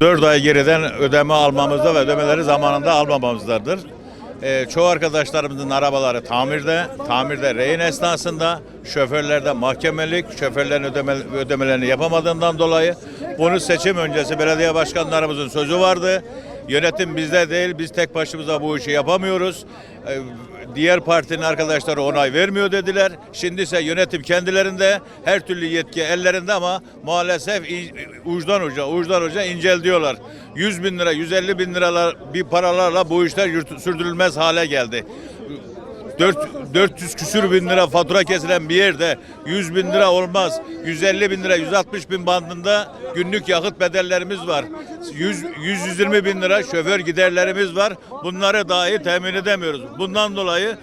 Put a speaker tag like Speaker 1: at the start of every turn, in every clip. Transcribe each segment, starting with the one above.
Speaker 1: 4 ay geriden ödeme almamızda ve ödemeleri zamanında almamamızdadır. Çoğu arkadaşlarımızın arabaları tamirde rehin esnasında, şoförlerde mahkemelik, şoförlerin ödemelerini yapamadığından dolayı bunu seçim öncesi belediye başkanlarımızın sözü vardı. Yönetim bizde değil, biz tek başımıza bu işi yapamıyoruz. Diğer partinin arkadaşları onay vermiyor dediler. Şimdi ise yönetim kendilerinde, her türlü yetki ellerinde ama maalesef uçtan uca incel diyorlar. 100 bin lira, 150 bin liralar bir paralarla bu işler sürdürülmez hale geldi. 400 küsür bin lira fatura kesilen bir yerde 100 bin lira olmaz. 150 bin lira, 160 bin bandında günlük yakıt bedellerimiz var. 100-120 bin lira şoför giderlerimiz var. Bunları dahi temin edemiyoruz. Bundan dolayı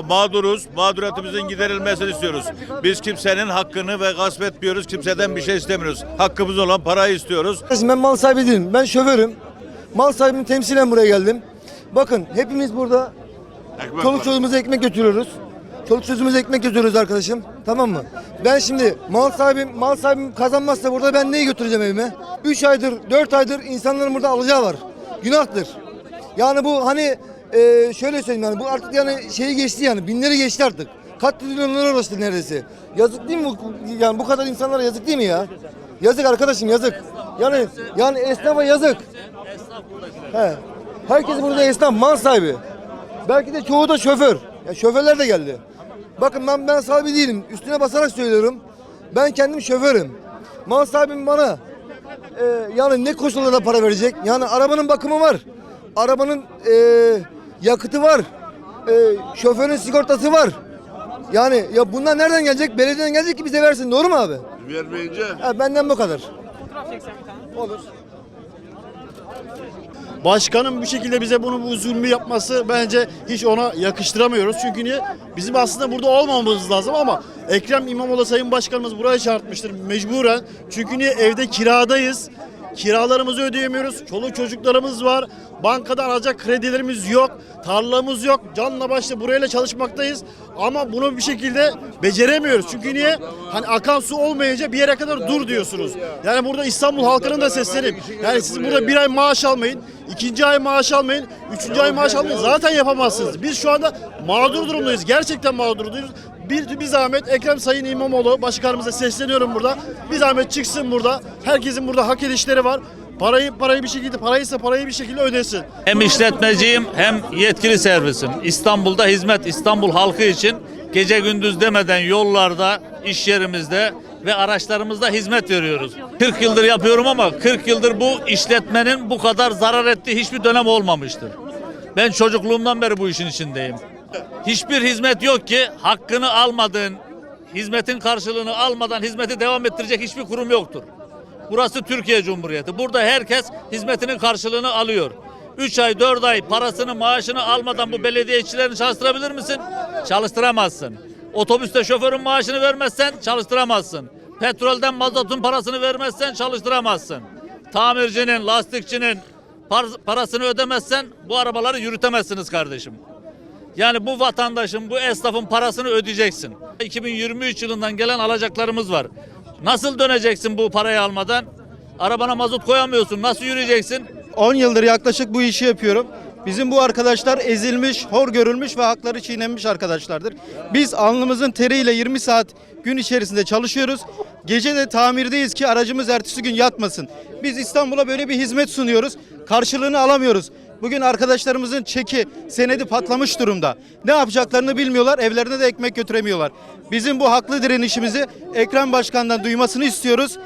Speaker 1: mağduruz. Mağduriyetimizin giderilmesini istiyoruz. Biz kimsenin hakkını ve gasp etmiyoruz. Kimseden bir şey istemiyoruz. Hakkımız olan parayı istiyoruz.
Speaker 2: Ben mal sahibi değilim. Ben şoförüm. Mal sahibini temsilen buraya geldim. Bakın hepimiz burada çoluk çocuğumuza ekmek götürüyoruz. Çoluk çocuğumuza ekmek götürüyoruz arkadaşım. Tamam mı? Ben şimdi mal sahibim kazanmazsa burada ben neyi götüreceğim evime? 3 aydır, 4 aydır insanların burada alacağı var. Günahtır. Yani bu hani şöyle söyleyeyim yani bu artık yani şeyi geçti yani binleri geçti artık. Katrilyonlara ulaştı neredeyse. Yazık değil mi yani bu kadar insanlara yazık değil mi ya? Yazık arkadaşım yazık. Yani esnafa yazık. He. Herkes burada esnaf, mal sahibi. Belki de çoğu da şoför. Ya şoförler de geldi. Bakın ben sahibi değilim. Üstüne basarak söylüyorum. Ben kendim şoförüm. Mal sahibim bana yani ne koşullarla para verecek? Yani arabanın bakımı var. Arabanın yakıtı var. Şoförün sigortası var. Yani ya bunlar nereden gelecek? Belediyeden gelecek ki bize versin. Doğru mu abi?
Speaker 3: Vermeyince.
Speaker 2: Benden bu kadar. Olur.
Speaker 4: Başkanın bu şekilde bize bu zulmü yapması bence hiç ona yakıştıramıyoruz. Çünkü niye? Bizim aslında burada olmamamız lazım ama Ekrem İmamoğlu Sayın Başkanımız buraya çağırtmıştır mecburen. Çünkü niye? Evde kiradayız. Kiralarımızı ödeyemiyoruz. Çoluk çocuklarımız var. Bankadan alacak kredilerimiz yok. Tarlamız yok. Canla başla burayla çalışmaktayız. Ama bunu bir şekilde beceremiyoruz. Çünkü niye? Hani akan su olmayınca bir yere kadar dur diyorsunuz. Yani burada İstanbul halkının da seslenip yani siz burada bir ay maaş almayın, ikinci ay maaş almayın, üçüncü ay maaş almayın. Zaten yapamazsınız. Biz şu anda mağdur durumdayız. Gerçekten mağdur durumdayız. Bir zahmet Ekrem Sayın İmamoğlu başkanımıza sesleniyorum burada. Bir zahmet çıksın burada. Herkesin burada hak edişleri var. Parayı bir şekilde parayı bir şekilde ödesin.
Speaker 5: Hem işletmeciyim hem yetkili servisim. İstanbul'da hizmet, İstanbul halkı için gece gündüz demeden yollarda, iş yerimizde ve araçlarımızda hizmet veriyoruz. 40 yıldır yapıyorum ama 40 yıldır bu işletmenin bu kadar zarar ettiği hiçbir dönem olmamıştır. Ben çocukluğumdan beri bu işin içindeyim. Hiçbir hizmet yok ki hakkını almadığın, hizmetin karşılığını almadan hizmeti devam ettirecek hiçbir kurum yoktur. Burası Türkiye Cumhuriyeti. Burada herkes hizmetinin karşılığını alıyor. 3 ay 4 ay parasını maaşını almadan bu belediye işçilerini çalıştırabilir misin? Çalıştıramazsın. Otobüste şoförün maaşını vermezsen çalıştıramazsın. Petrolden mazotun parasını vermezsen çalıştıramazsın. Tamircinin, lastikçinin parasını ödemezsen bu arabaları yürütemezsiniz kardeşim. Yani bu vatandaşın, bu esnafın parasını ödeyeceksin. 2023 yılından gelen alacaklarımız var. Nasıl döneceksin bu parayı almadan? Arabana mazot koyamıyorsun. Nasıl yürüyeceksin?
Speaker 6: 10 yıldır yaklaşık bu işi yapıyorum. Bizim bu arkadaşlar ezilmiş, hor görülmüş ve hakları çiğnenmiş arkadaşlardır. Biz alnımızın teriyle 20 saat gün içerisinde çalışıyoruz. Gece de tamirdeyiz ki aracımız ertesi gün yatmasın. Biz İstanbul'a böyle bir hizmet sunuyoruz. Karşılığını alamıyoruz. Bugün arkadaşlarımızın çeki, senedi patlamış durumda. Ne yapacaklarını bilmiyorlar, evlerine de ekmek götüremiyorlar. Bizim bu haklı direnişimizi Ekrem Başkan'dan duymasını istiyoruz.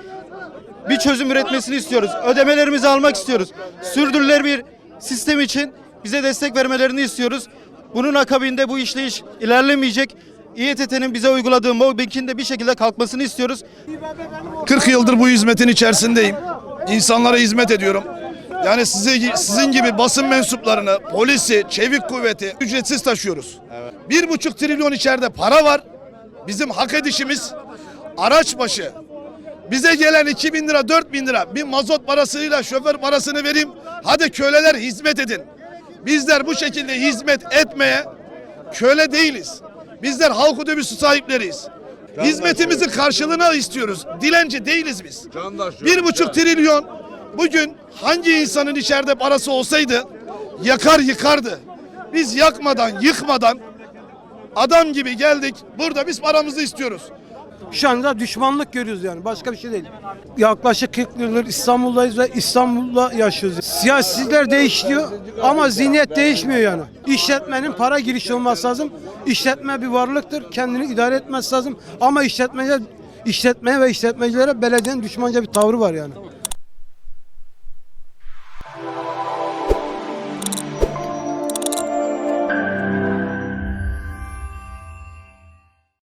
Speaker 6: Bir çözüm üretmesini istiyoruz. Ödemelerimizi almak istiyoruz. Sürdürülebilir bir sistem için bize destek vermelerini istiyoruz. Bunun akabinde bu işleyiş ilerlemeyecek. İETT'nin bize uyguladığı mobbingin de bir şekilde kalkmasını istiyoruz.
Speaker 3: 40 yıldır bu hizmetin içerisindeyim. İnsanlara hizmet ediyorum. Yani sizin gibi basın mensuplarını, polisi, çevik kuvveti ücretsiz taşıyoruz. 1,5 trilyon içeride para var. Bizim hak edişimiz araç başı. Bize gelen 2.000 lira, 4.000 lira bir mazot parasıyla şoför parasını vereyim. Hadi köleler hizmet edin. Bizler bu şekilde hizmet etmeye köle değiliz. Bizler halk otobüsü sahipleriyiz. Hizmetimizin karşılığını istiyoruz. Dilenci değiliz biz. 1,5 trilyon Bugün hangi insanın içeride parası olsaydı yakar yıkardı. Biz yakmadan, yıkmadan adam gibi geldik. Burada biz paramızı istiyoruz.
Speaker 7: Şu anda düşmanlık görüyoruz yani. Başka bir şey değil. Yaklaşık 40 yıldır İstanbul'dayız ve İstanbul'da yaşıyoruz. Siyasiler değişiyor ama zihniyet değişmiyor yani. İşletmenin para girişi olması lazım. İşletme bir varlıktır. Kendini idare etmesi lazım. Ama işletmeye ve işletmecilere belediyenin düşmanca bir tavrı var yani.